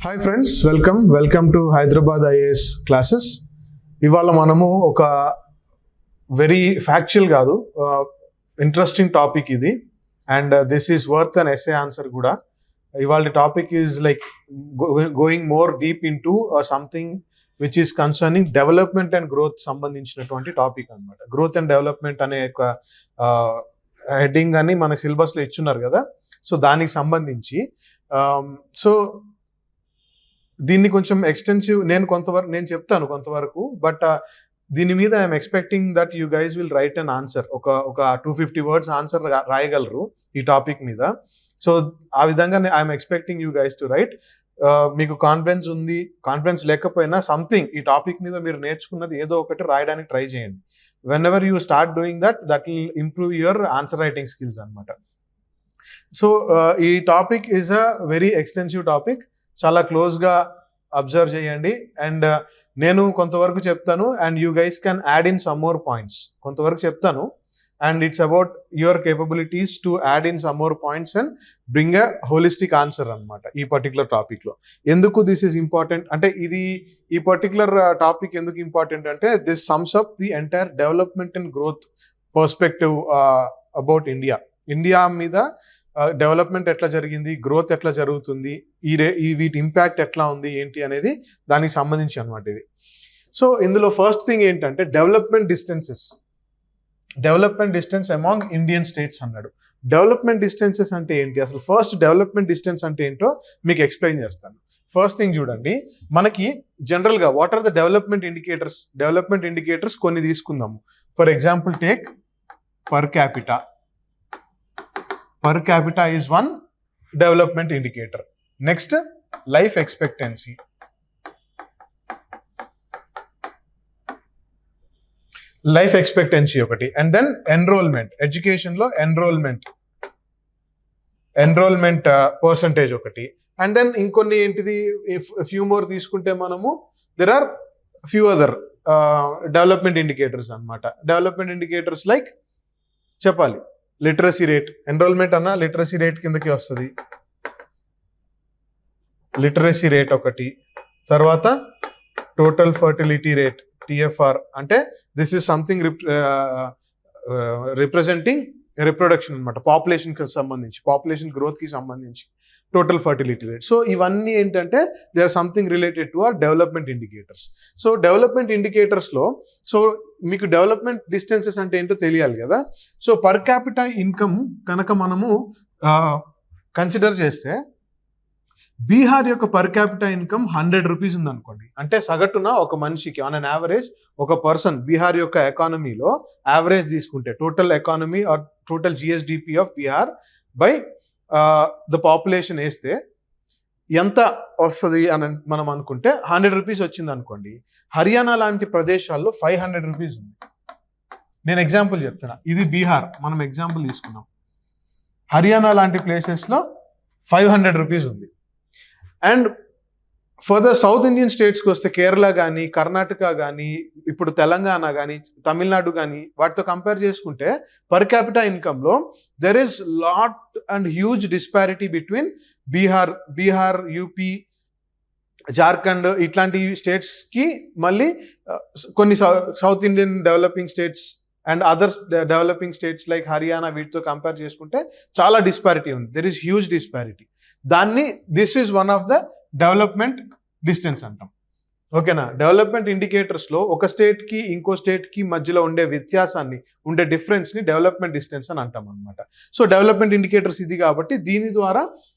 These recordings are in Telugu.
Hi friends, welcome to Hyderabad IAS classes. ఇవాళ మనము ఒక వెరీ ఫ్యాక్చువల్ కాదు ఇంట్రెస్టింగ్ టాపిక్ ఇది and this is worth an essay answer కూడా. ఇవాళ topic is like going more deep into something which is concerning development and growth సంబంధించినటువంటి టాపిక్ అనమాట. గ్రోత్ అండ్ డెవలప్మెంట్ అనే ఒక హెడ్డింగ్ అని మన సిలబస్లో ఇచ్చున్నారు కదా, సో దానికి సంబంధించి దీన్ని కొంచెం ఎక్స్టెన్సివ్ నేను చెప్తాను కొంతవరకు, బట్ దీని మీద I'm expecting that you guys will write an answer. ఒక 250 words ఆన్సర్ రాయగలరు ఈ టాపిక్ మీద. సో ఆ విధంగా I'm expecting you guys to right. మీకు కాన్ఫిడెన్స్ లేకపోయినా సంథింగ్ ఈ టాపిక్ మీద మీరు నేర్చుకున్నది ఏదో ఒకటి రాయడానికి ట్రై చేయండి. When ever you start doing that will improve your answer writing skills అనమాట. సో ఈ topic is a very extensive topic. చాలా క్లోజ్గా అబ్జర్వ్ చేయండి అండ్ నేను కొంతవరకు చెప్తాను and you guys can add in some more points. కొంతవరకు చెప్తాను and it's about your capabilities to add in some more points and bring a holistic answer అనమాట ఈ పర్టికులర్ టాపిక్లో. ఎందుకు దిస్ ఈజ్ ఇంపార్టెంట్ అంటే ఈ పర్టికులర్ టాపిక్ ఎందుకు ఇంపార్టెంట్ అంటే this sums up the entire development and growth perspective about India మీద డెవలప్మెంట్ ఎట్లా జరిగింది, గ్రోత్ ఎట్లా జరుగుతుంది, వీటి ఇంపాక్ట్ ఎట్లా ఉంది ఏంటి అనేది దానికి సంబంధించి అనమాట ఇది. సో ఇందులో ఫస్ట్ థింగ్ ఏంటంటే development distance among Indian states అన్నాడు. డెవలప్మెంట్ డిస్టెన్సెస్ అంటే ఏంటి, అసలు ఫస్ట్ డెవలప్మెంట్ డిస్టెన్స్ అంటే ఏంటో మీకు ఎక్స్ప్లెయిన్ చేస్తాను. ఫస్ట్ థింగ్ చూడండి, మనకి జనరల్గా what are the development indicators కొన్ని తీసుకుందాము. For example take per capita. Per capita is one development indicator. Next, life expectancy. Life expectancy ఒకటి. And then enrollment. Education లో enrollment percentage ఒకటి. And then ఇంకొన్ని ఏంటిది few more తీసుకుంటే మనము there are few other development indicators అన్నమాట. Development indicators like చెప్పాలి లిటరసీ రేట్. ఎన్రోల్మెంట్ అన్న లిటరసీ రేట్ కిందకి వస్తుంది. లిటరసీ రేట్ ఒకటి. తర్వాత టోటల్ ఫర్టిలిటీ రేట్ TFR అంటే this is something representing reproduction అనమాట. పాపులేషన్ గ్రోత్కి సంబంధించి టోటల్ ఫర్టిలిటీ రేట్. సో ఇవన్నీ ఏంటంటే they are something related to our development indicators. So development ఇండికేటర్స్లో మీకు డెవలప్మెంట్ డిస్టెన్సెస్ అంటే ఏంటో తెలియాలి కదా. సో పర్ క్యాపిటల్ ఇన్కమ్ కనుక మనము కన్సిడర్ చేస్తే బీహార్ యొక్క పర్ క్యాపిటల్ ఇన్కమ్ 100 rupees ఉందనుకోండి. అంటే సగటున ఒక మనిషికి ఆన్ అన్ యావరేజ్ ఒక పర్సన్ బీహార్ యొక్క ఎకానమీలో యావరేజ్ తీసుకుంటే total economy are total GSDP of Bihar by the population వేస్తే ఎంత వస్తుంది అని మనం అనుకుంటే 100 rupees వచ్చింది అనుకోండి. హర్యానా లాంటి ప్రదేశాల్లో 500 rupees ఉంది. నేను ఎగ్జాంపుల్ చెప్తున్నా, ఇది బీహార్ మనం ఎగ్జాంపుల్ తీసుకున్నాం. హర్యానా లాంటి ప్లేసెస్లో 500 rupees ఉంది. అండ్ ఫర్దర్ సౌత్ ఇండియన్ స్టేట్స్కి వస్తే కేరళ కానీ కర్ణాటక కానీ ఇప్పుడు తెలంగాణ కానీ తమిళనాడు కానీ వాటితో కంపేర్ చేసుకుంటే పర్ క్యాపిటల్ ఇన్కమ్లో there is lot and huge disparity between Bihar UP Jharkhand ఇట్లాంటి స్టేట్స్కి మళ్ళీ కొన్ని south Indian developing states and others developing states like Haryana వీటితో కంపేర్ చేసుకుంటే చాలా డిస్పారిటీ ఉంది. There is huge disparity. This is one of the development distance అంటాం. ఓకేనా. డెవలప్మెంట్ ఇండికేటర్స్లో ఒక స్టేట్కి ఇంకో స్టేట్కి మధ్యలో ఉండే వ్యత్యాసాన్ని ఉండే డిఫరెన్స్ని డెవలప్మెంట్ డిస్టెన్స్ అని అంటాం అనమాట. సో డెవలప్మెంట్ ఇండికేటర్స్ ఇది కాబట్టి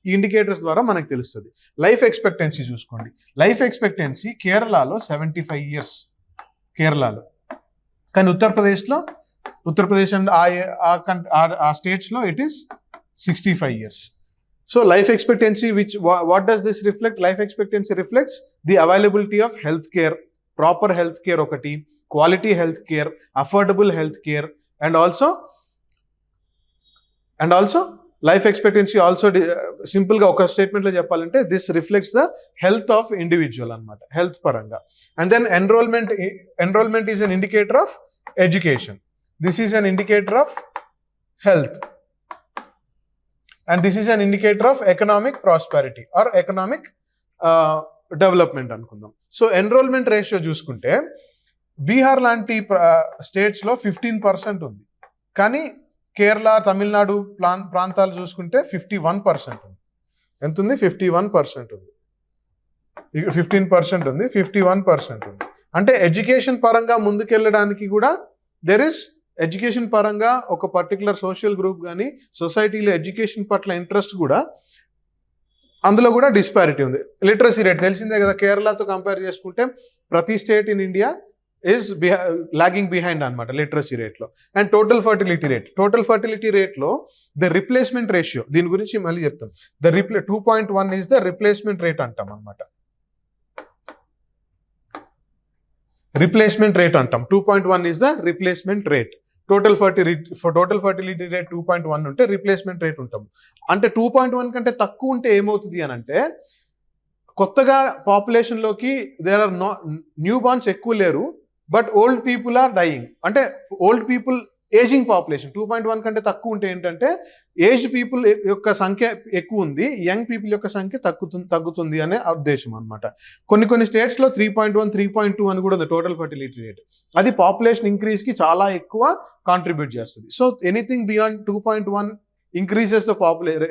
ఈ ఇండికేటర్స్ ద్వారా మనకు తెలుస్తుంది. లైఫ్ ఎక్స్పెక్టెన్సీ చూసుకోండి. లైఫ్ ఎక్స్పెక్టెన్సీ కేరళలో 75 years కేరళలో, కానీ ఉత్తరప్రదేశ్ అండ్ ఆ స్టేట్స్లో it is 65 years. So life expectancy, what does this reflect? Life expectancy reflects the availability of healthcare, proper healthcare okati, quality healthcare, affordable healthcare, and also life expectancy also simple ga oka statement lo cheppalante this reflects the health of individual anamata, health paranga. And then enrollment is an indicator of education. This is an indicator of health. And this is an indicator of economic prosperity or economic development అనుకుందాం. సో ఎన్రోల్మెంట్ రేషియో చూసుకుంటే బీహార్ లాంటి స్టేట్స్లో 15% ఉంది, కానీ కేరళ, తమిళనాడు ప్రాంతాలు చూసుకుంటే 51% ఉంది. ఎంత ఉంది? 51% ఉంది. 15% ఉంది, 51% ఉంది. అంటే ఎడ్యుకేషన్ పరంగా ముందుకెళ్ళడానికి కూడా ఎడ్యుకేషన్ పరంగా ఒక పర్టికులర్ సోషల్ గ్రూప్ కానీ సొసైటీలో ఎడ్యుకేషన్ పట్ల ఇంట్రెస్ట్ కూడా అందులో కూడా డిస్పారిటీ ఉంది. లిటరసీ రేట్ తెలిసిందే కదా, కేరళతో కంపేర్ చేసుకుంటే ప్రతి state in India is logging behind అనమాట లిటరసీ రేట్లో. అండ్ టోటల్ ఫర్టిలిటీ రేట్లో ద రిప్లేస్మెంట్ రేషియో, దీని గురించి మళ్ళీ చెప్తాం. 2.1 ఈజ్ ద రిప్లేస్మెంట్ రేట్ అంటాం అనమాట. రిప్లేస్మెంట్ రేట్ అంటాం. 2.1 is the replacement rate. Total fertility rate 2.1 ఉంటే రిప్లేస్మెంట్ రేట్ ఉంటాం. అంటే 2.1 కంటే తక్కువ ఉంటే ఏమవుతుంది అని అంటే కొత్తగా పాపులేషన్లోకి దేర్ ఆర్ న్యూ బార్న్స్ ఎక్కువ లేరు, but old people are dying. అంటే ఓల్డ్ పీపుల్ ఏజింగ్ పాపులేషన్ 2.1 కంటే తక్కువ ఉంటే ఏంటంటే ఏజ్ పీపుల్ యొక్క సంఖ్య ఎక్కువ ఉంది, యంగ్ పీపుల్ యొక్క సంఖ్య తగ్గుతుంది అనే ఉద్దేశం అనమాట. కొన్ని స్టేట్స్లో 3.1, 3.2 అని కూడా ఉంది టోటల్ ఫర్టిలిటీ రేట్. అది పాపులేషన్ ఇంక్రీజ్కి చాలా ఎక్కువ కాంట్రిబ్యూట్ చేస్తుంది. So anything beyond 2.1 increases the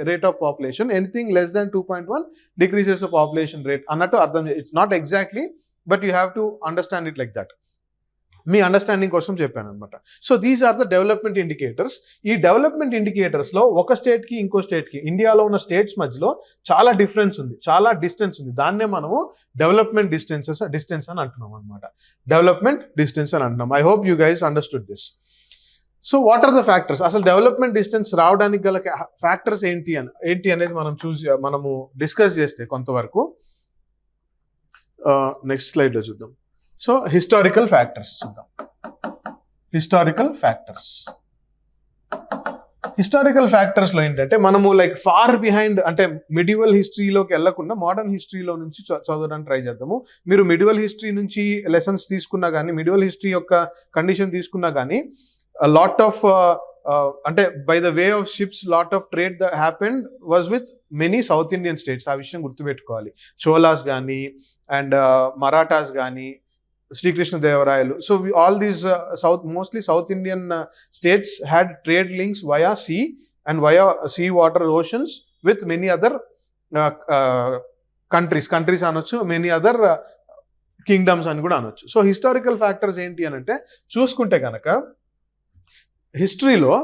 rate of population, anything less than 2.1 decreases the population rate అన్నట్టు అర్థం. It's not exactly, but you have to understand it like that. మీ అండర్స్టాండింగ్ కోసం చెప్పాను అనమాట. So these are the development indicators. ఈ డెవలప్మెంట్ ఇండికేటర్స్లో ఒక స్టేట్కి ఇంకో స్టేట్కి, ఇండియాలో ఉన్న స్టేట్స్ మధ్యలో చాలా డిఫరెన్స్ ఉంది, చాలా డిస్టెన్స్ ఉంది. దాన్నే మనము డెవలప్మెంట్ డిస్టెన్స్ అని అంటున్నాం అనమాట. డెవలప్మెంట్ డిస్టెన్స్ అని అంటున్నాం. I hope you guys understood this. So what are the factors? అసలు డెవలప్మెంట్ డిస్టెన్స్ రావడానికి గల ఫ్యాక్టర్స్ ఏంటి అనేది మనము డిస్కస్ చేస్తే కొంతవరకు నెక్స్ట్ స్లైడ్లో చూద్దాం. సో హిస్టారికల్ ఫ్యాక్టర్స్ చూద్దాం. హిస్టారికల్ ఫ్యాక్టర్స్లో ఏంటంటే మనము లైక్ ఫార్ బిహైండ్, అంటే మిడివల్ హిస్టరీలోకి వెళ్లకుండా మోడర్న్ హిస్టరీలో నుంచి చదవడానికి ట్రై చేద్దాము. మీరు మిడివల్ హిస్టరీ నుంచి లెసన్స్ తీసుకున్నా కానీ, మిడివల్ హిస్టరీ యొక్క కండిషన్ తీసుకున్నా కానీ, a lot of అంటే by the way of ships, lot of trade that happened was with many South Indian states. ఆ విషయం గుర్తుపెట్టుకోవాలి. చోలాస్ కానీ అండ్ మరాఠాస్ కానీ, Srikrishnadevarayalu. So all these mostly South Indian states had trade links via sea and via sea, water, oceans with many other countries అనొచ్చు, many other kingdoms అని కూడా అనొచ్చు. సో హిస్టారికల్ ఫ్యాక్టర్స్ ఏంటి అని అంటే చూసుకుంటే కనుక హిస్టరీలో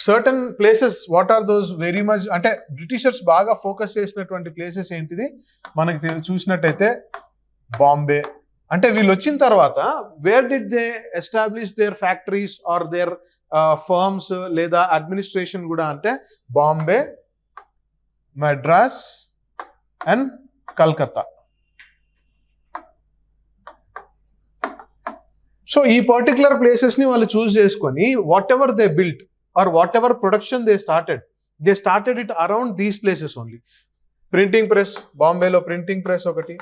certain places, what are those very much, అంటే బ్రిటిషర్స్ బాగా ఫోకస్ చేసినటువంటి ప్లేసెస్ ఏంటిది మనకి చూసినట్టయితే బాంబే. అంటే వీళ్ళు వచ్చిన తర్వాత where did they establish their factories or their firms లేదా అడ్మినిస్ట్రేషన్ కూడా అంటే బాంబే, మద్రాస్ అండ్ కల్కత్తా. సో ఈ పర్టికులర్ ప్లేసెస్ని వాళ్ళు చూస్ చేసుకొని whatever they built or whatever production they started it around these places only. Printing press, బాంబేలో ప్రింటింగ్ ప్రెస్ ఒకటి.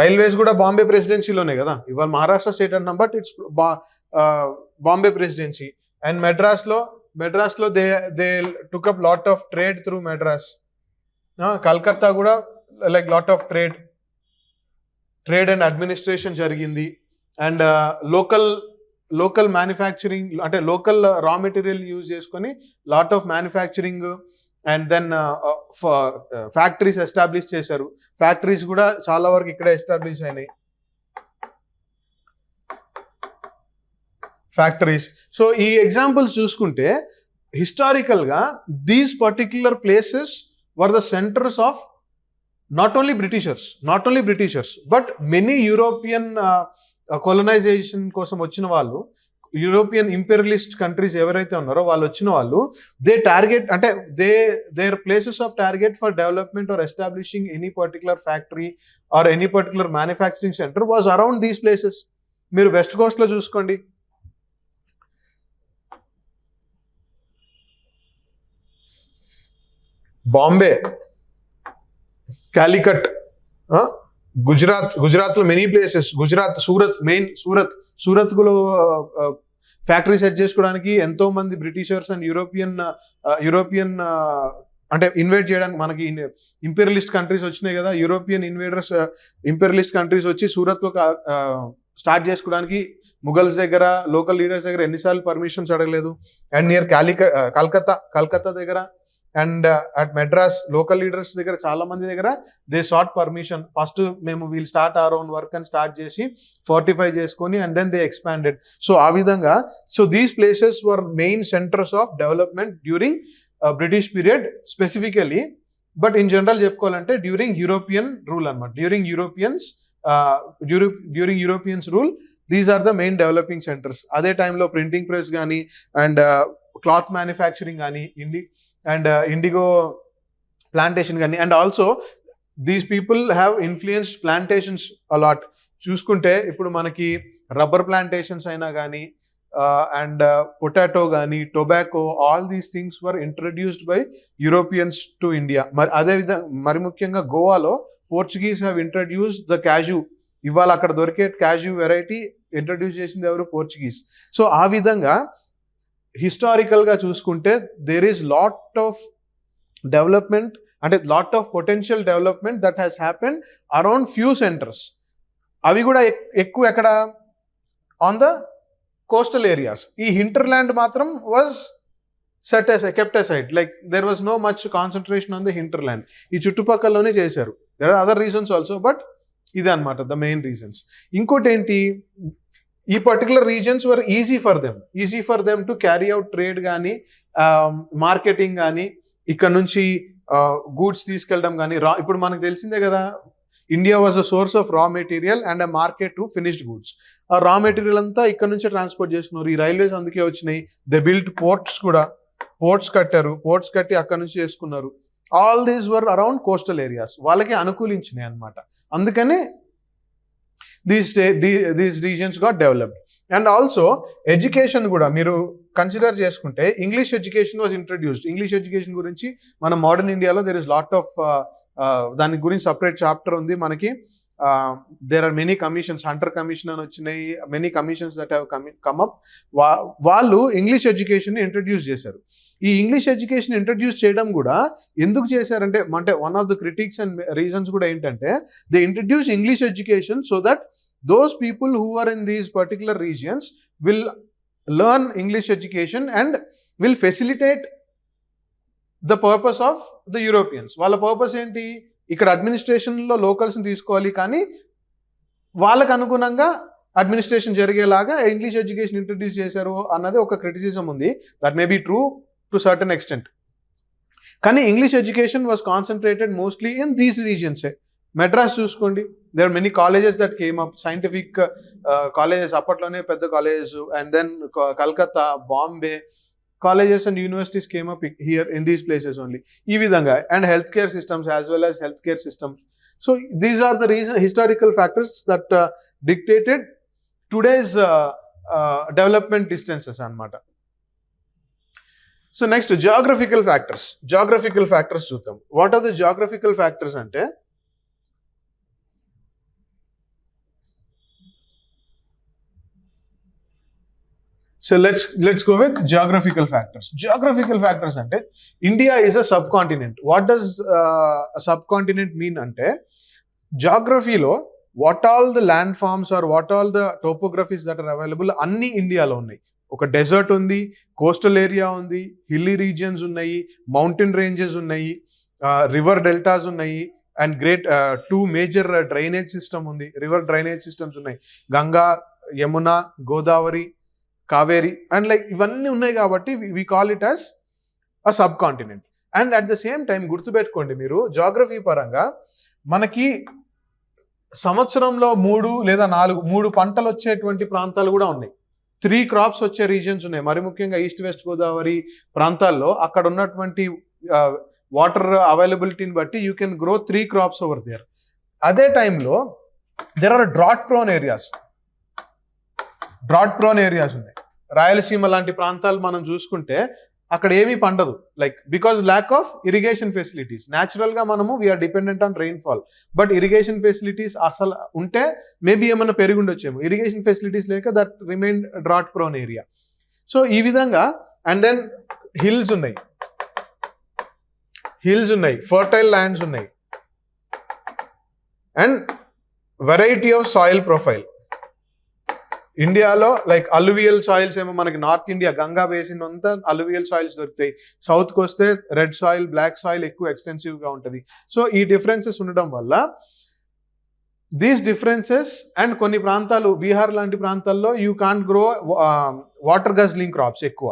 రైల్వేస్ కూడా బాంబే ప్రెసిడెన్సీలోనే కదా, ఇవాళ మహారాష్ట్ర స్టేట్ అన్నాం, but it's Bombay presidency. And మెడ్రాస్లో they took up lot of trade through Madras. Calcutta కూడా like lot of trade and administration జరిగింది. అండ్ లోకల్ మ్యానుఫ్యాక్చరింగ్, అంటే లోకల్ రా మెటీరియల్ యూజ్ చేసుకొని lot of manufacturing and then factories establish చేశారు. ఫ్యాక్టరీస్ కూడా చాలా వరకు ఇక్కడే ఎస్టాబ్లిష్ అయినాయి ఫ్యాక్టరీస్. సో ఈ ఎగ్జాంపుల్స్ చూసుకుంటే హిస్టారికల్గా these particular places were the centres of not only Britishers, but many European colonization కోసం వచ్చిన వాళ్ళు, యూరోపియన్ ఇంపీరియలిస్ట్ కంట్రీస్ ఎవరైతే ఉన్నారో వాళ్ళు వచ్చిన వాళ్ళు, దే టార్గెట్, అంటే their places of target for development or establishing any particular factory or any particular manufacturing center was around these places. మీరు వెస్ట్ కోస్ట్లో చూసుకోండి, బాంబే, కాలికట్, గుజరాత్లో many places, Gujarat, Surat, main Surat కూడా ఫ్యాక్టరీ సెట్ చేసుకోవడానికి ఎంతో మంది బ్రిటిషర్స్ అండ్ యూరోపియన్ అంటే ఇన్వైట్ చేయడానికి మనకి ఇంపీరియలిస్ట్ కంట్రీస్ వచ్చినాయి కదా, యూరోపియన్ ఇన్వేడర్స్ ఇంపీరియలిస్ట్ కంట్రీస్ వచ్చి సూరత్లో స్టార్ట్ చేసుకోవడానికి ముఘల్స్ దగ్గర లోకల్ లీడర్స్ దగ్గర ఎన్నిసార్లు పర్మిషన్స్ అడగలేదు. అండ్ నియర్ కల్కత్తా దగ్గర and at Madras local leaders దగ్గర చాలా మంది దగ్గర దే సాట్ పర్మిషన్. ఫస్ట్ మేము we'll start our own work అని స్టార్ట్ చేసి ఫోర్టిఫై చేసుకొని and then they expanded. So ఆ విధంగా these places were main centers of development during British period specifically. But in general చెప్పుకోవాలంటే డ్యూరింగ్ యూరోపియన్ రూల్ అనమాట. During Europeans rule these are the main developing centers. అదే టైంలో ప్రింటింగ్ ప్రెస్ కానీ అండ్ క్లాత్ మ్యానుఫ్యాక్చరింగ్ కానీ అండ్ ఇండిగో ప్లాంటేషన్ కానీ. And also these people have influenced plantations a lot. చూసుకుంటే ఇప్పుడు మనకి రబ్బర్ ప్లాంటేషన్స్ అయినా కానీ అండ్ పొటాటో కానీ tobacco, all these things were introduced by Europeans to India. మరి అదేవిధంగా మరి ముఖ్యంగా గోవాలో పోర్చుగీస్ హ్యావ్ ఇంట్రడ్యూస్డ్ ద క్యాజు. ఇవాళ అక్కడ దొరికే క్యాజు వెరైటీ ఇంట్రడ్యూస్ చేసింది ఎవరు? పోర్చుగీస్. సో ఆ విధంగా హిస్టారికల్గా చూసుకుంటే there is lot of development, అంటే lot of potential development that has happen around few centres. అవి కూడా ఎక్కువ ఎక్కడ? On the coastal areas. ఈ హింటర్లాండ్ మాత్రం was kept aside, like there was no much concentration on the hinterland. ఈ చుట్టుపక్కలలోనే చేశారు. There are other reasons also, but ఇది అనమాట ద మెయిన్ రీజన్స్. ఇంకోటి ఏంటి, ఈ particular reasons were easy for them to carry out trade కానీ మార్కెటింగ్ కానీ, ఇక్కడ నుంచి గూడ్స్ తీసుకెళ్ళడం కానీ. ఇప్పుడు మనకు తెలిసిందే కదా, India was a source of raw material and a market to finished goods. ఆ రా మెటీరియల్ అంతా ఇక్కడ నుంచే ట్రాన్స్పోర్ట్ చేసుకున్నారు. ఈ రైల్వేస్ అందుకే వచ్చినాయి. దే బిల్ట్ పోర్ట్స్ కూడా, పోర్ట్స్ కట్టి అక్కడ నుంచి చేసుకున్నారు. All these were around coastal areas, వాళ్ళకి అనుకూలించినాయి అనమాట. అందుకనే these reasons got developed. And also education కూడా మీరు కన్సిడర్ చేసుకుంటే English education was introduced. English education గురించి మన మోడర్న్ ఇండియాలో దెర్ ఇస్ లాట్ ఆఫ్ దాని గురించి సపరేట్ చాప్టర్ ఉంది మనకి. There are many commissions, Hunter commission అని వచ్చినాయి, many commissions that have come up. వాళ్ళు ఇంగ్లీష్ ఎడ్యుకేషన్ ఇంట్రడ్యూస్ చేశారు. ఈ ఇంగ్లీష్ ఎడ్యుకేషన్ ఇంట్రడ్యూస్ చేయడం కూడా ఎందుకు చేశారంటే, one of the critics and reasons కూడా ఏంటంటే, they introduce English education so that those people who are in these particular regions will learn English education and will facilitate the purpose of the Europeans. వాళ్ళ పర్పస్ ఏంటి, ఇక్కడ అడ్మినిస్ట్రేషన్లో లోకల్స్ని తీసుకోవాలి, కానీ వాళ్ళకు అనుగుణంగా అడ్మినిస్ట్రేషన్ జరిగేలాగా ఇంగ్లీష్ ఎడ్యుకేషన్ ఇంట్రడ్యూస్ చేశారు అన్నది ఒక క్రిటిసిజం ఉంది. That may be true to certain extent. కానీ English education was concentrated mostly in these రీజియన్సే. మెడ్రాస్ చూసుకోండి, there are many colleges that came up, scientific colleges అప్పట్లోనే పెద్ద colleges. And then Calcutta, Bombay colleges and universities came up here in these places only. ఈ విధంగా and health care systems as well as health care systems. So these are the historical factors that dictated today's development distances అన్నమాట. సో నెక్స్ట్ జియోగ్రఫికల్ ఫ్యాక్టర్స్ చూద్దాం. What are the geographical factors అంటే, so let's go with geographical factors. Geographical factors ante India is a subcontinent. What does a subcontinent mean ante, geography lo what all the landforms or what all the topographies that are available anni India lo unnai. Oka desert undi, coastal area undi, hilly regions unnayi, mountain ranges unnayi, river deltas unnayi, and great two major drainage system undi, river drainage systems unnayi, Ganga, Yamuna, Godavari, Kaveri and like ఇవన్నీ ఉన్నాయి కాబట్టి we call it as a subcontinent. And at the same time గుర్తుపెట్టుకోండి మీరు, జాగ్రఫీ పరంగా మనకి సంవత్సరంలో 3 లేదా 4 పంటలు వచ్చేటువంటి ప్రాంతాలు కూడా ఉన్నాయి. 3 crops వచ్చే రీజియన్స్ ఉన్నాయి. మరి ముఖ్యంగా ఈస్ట్ వెస్ట్ గోదావరి ప్రాంతాల్లో అక్కడ ఉన్నటువంటి వాటర్ అవైలబిలిటీని బట్టి you can grow 3 crops over there. అదే టైంలో there are drought prone areas ఉన్నాయి. రాయలసీమ లాంటి ప్రాంతాలు మనం చూసుకుంటే అక్కడ ఏమీ పండదు, like because lack of irrigation facilities. న్యాచురల్గా మనము we are dependent on rainfall, but irrigation facilities అసలు ఉంటే మేబీ ఏమైనా పెరిగి ఉండొచ్చేమో. ఇరిగేషన్ ఫెసిలిటీస్ లేక that remain drought prone area. So ఈ విధంగా అండ్ దెన్ హిల్స్ ఉన్నాయి, ఫర్టైల్ ల్యాండ్స్ ఉన్నాయి, and variety of soil profile. ఇండియాలో లైక్ అలువియల్ సాయిల్స్ ఏమో మనకి నార్త్ ఇండియా గంగా బేసిన్ అంతా అలువియల్ సాయిల్స్ దొరుకుతాయి. సౌత్కి వస్తే రెడ్ సాయిల్, బ్లాక్ సాయిల్ ఎక్కువ ఎక్స్టెన్సివ్గా ఉంటుంది. సో ఈ డిఫరెన్సెస్ ఉండడం వల్ల దీస్ డిఫరెన్సెస్ అండ్ కొన్ని ప్రాంతాలు బీహార్ లాంటి ప్రాంతాల్లో you can't grow water guzzling crops ఎక్కువ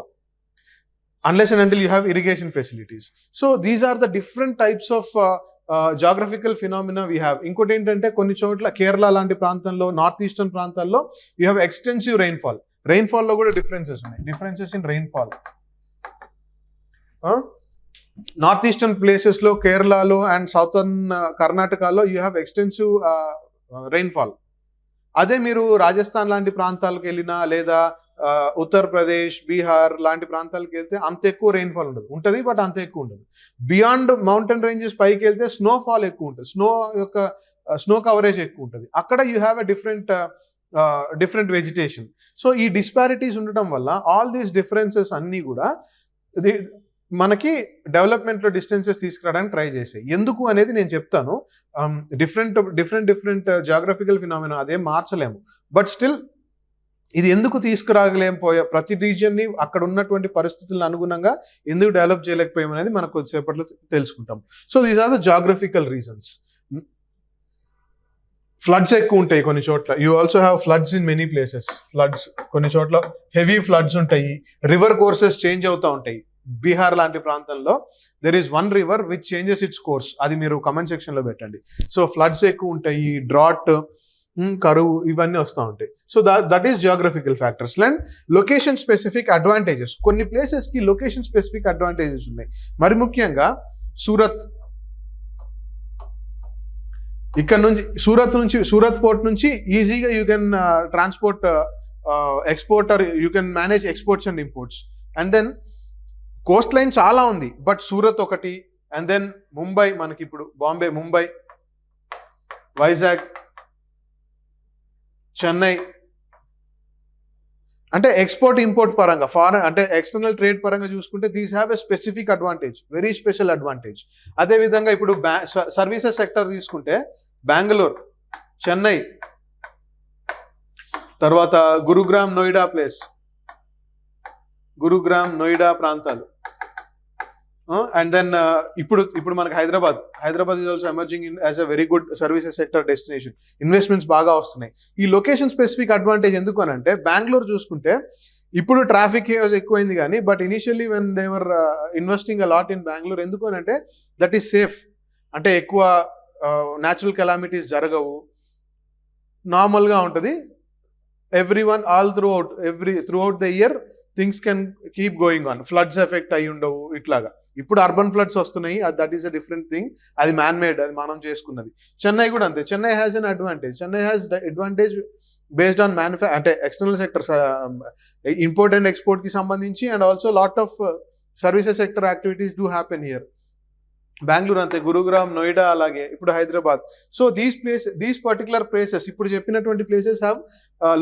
unless and until you have irrigation facilities. So these are the different types of geographical phenomena we have. ఇంకోటి ఏంటంటే కొన్ని చోట్ల కేరళ లాంటి ప్రాంతంలో, నార్త్ ఈస్టర్న్ ప్రాంతాల్లో యూ హ్యావ్ ఎక్స్టెన్సివ్ రెయిన్ఫాల్. రెయిన్ఫాల్లో కూడా డిఫరెన్సెస్ ఉన్నాయి, differences in rainfall. North eastern ప్లేసెస్లో కేరళలో అండ్ సౌతర్న్ కర్ణాటకలో యూ హ్యావ్ ఎక్స్టెన్సివ్ రెయిన్ఫాల్. అదే మీరు రాజస్థాన్ లాంటి ప్రాంతాలకు వెళ్ళినా లేదా ఉత్తరప్రదేశ్, బీహార్ లాంటి ప్రాంతాలకు వెళ్తే అంత ఎక్కువ రెయిన్ఫాల్ ఉండదు, ఉంటుంది బట్ అంత ఎక్కువ ఉండదు. బియాండ్ మౌంటైన్ రేంజెస్ పైకి వెళ్తే స్నోఫాల్ ఎక్కువ ఉంటుంది, స్నో కవరేజ్ ఎక్కువ ఉంటుంది. అక్కడ you have a different vegetation. So ఈ డిస్పారిటీస్ ఉండటం వల్ల ఆల్ దీస్ డిఫరెన్సెస్ అన్నీ కూడా మనకి డెవలప్మెంట్లో డిస్టెన్సెస్ తీసుకురావడానికి ట్రై చేసాయి. ఎందుకు అనేది నేను చెప్తాను. డిఫరెంట్ జాగ్రఫికల్ ఫినామినా అదేం మార్చలేము, బట్ స్టిల్ ఇది ఎందుకు తీసుకురాగలేకపోయా, ప్రతి రీజియన్ని అక్కడ ఉన్నటువంటి పరిస్థితులను అనుగుణంగా ఎందుకు డెవలప్ చేయలేకపోయాం అనేది మనం కొద్దిసేపట్లో తెలుసుకుంటాం. So these are the geographical reasons. Floods ఎక్కువ ఉంటాయి కొన్ని చోట్ల. You also have floods in many places. Floods కొన్ని చోట్ల హెవీ ఫ్లడ్స్ ఉంటాయి. రివర్ కోర్సెస్ చేంజ్ అవుతూ ఉంటాయి. బీహార్ లాంటి ప్రాంతంలో there is one river which changes its course. అది మీరు కమెంట్ సెక్షన్లో పెట్టండి. సో ఫ్లడ్స్ ఎక్కువ ఉంటాయి, డ్రాట్, కరువు ఇవన్నీ వస్తూ ఉంటాయి. So that is geographical factors. And location specific advantages. కొన్ని ప్లేసెస్కి లొకేషన్ స్పెసిఫిక్ అడ్వాంటేజెస్ ఉన్నాయి. మరి ముఖ్యంగా సూరత్, ఇక్కడ నుంచి సూరత్ పోర్ట్ నుంచి ఈజీగా you can transport export or you can manage exports and imports. And then coastline చాలా ఉంది, బట్ సూరత్ ఒకటి, అండ్ దెన్ ముంబై, మనకి ఇప్పుడు బాంబే, ముంబై, వైజాగ్, చెన్నై, అంటే ఎక్స్పోర్ట్ ఇంపోర్ట్ పరంగా, ఫారెన్ అంటే ఎక్స్టర్నల్ ట్రేడ్ పరంగా చూసుకుంటే these have a specific advantage, very special advantage. అదేవిధంగా ఇప్పుడు సర్వీసెస్ సెక్టర్ తీసుకుంటే బెంగళూరు, చెన్నై, తర్వాత గురుగ్రామ్, నోయిడా ప్రాంతాలు, అండ్ దెన్ ఇప్పుడు మనకి Hyderabad is also emerging as a very good services sector destination. Investments బాగా వస్తున్నాయి. ఈ లొకేషన్ స్పెసిఫిక్ అడ్వాంటేజ్ ఎందుకు అని అంటే, బెంగళూరు చూసుకుంటే ఇప్పుడు ట్రాఫిక్ ఎక్కువైంది కానీ, but initially when they were investing a lot in Bengaluru. ఎందుకు అని అంటే దట్ ఈస్ సేఫ్, అంటే ఎక్కువ న్యాచురల్ కెలామిటీస్ జరగవు, నార్మల్గా ఉంటుంది. Everyone all throughout the year things can keep going on. Floods effect అయి ఉండవు ఇట్లాగా. ఇప్పుడు అర్బన్ ఫ్లడ్స్ వస్తున్నాయి, that is a different thing. అది మ్యాన్ మేడ్, అది మనం చేసుకున్నది. చెన్నై కూడా అంతే. Chennai has an advantage. Chennai has advantage based on అంటే ఎక్స్టర్నల్ సెక్టర్, ఇంపోర్ట్ అండ్ ఎక్స్పోర్ట్కి సంబంధించి, and also lot of services sector activities do happen here. Bengaluru అంతే, గురుగ్రామ్, నోయిడా, అలాగే ఇప్పుడు Hyderabad. So these particular places, ఇప్పుడు చెప్పినటువంటి places have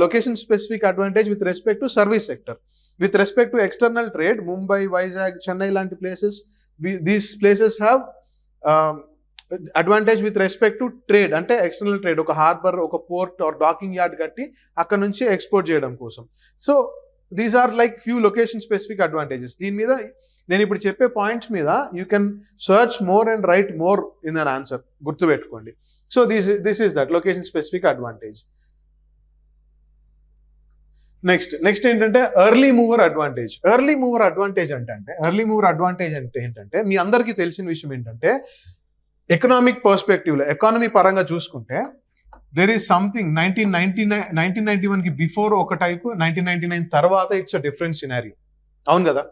location specific advantage with respect to service sector. With respect to external trade, Mumbai, Vizag, Chennai lanti places, these places have advantage with respect to trade, ante external trade, oka harbor, oka port or docking yard katti akkada nunchi export cheyadam kosam. So these are like few location specific advantages. Deen meeda nenu ippudu cheppe points meeda you can search more and write more in an answer, gurtu pettukondi. So this is that location specific advantage. Next ఏంటంటే early mover advantage. Early mover advantage అంటే ఏంటంటే మీ అందరికీ తెలిసిన విషయం ఏంటంటే, ఎకనామిక్ పర్స్పెక్టివ్లో, ఎకానమీ పరంగా చూసుకుంటే దెర్ ఈస్ సంథింగ్ 1991కి బిఫోర్ ఒక టైపు, 1999 తర్వాత ఇట్స్ అ డిఫరెంట్ సినారియో. అవును కదా?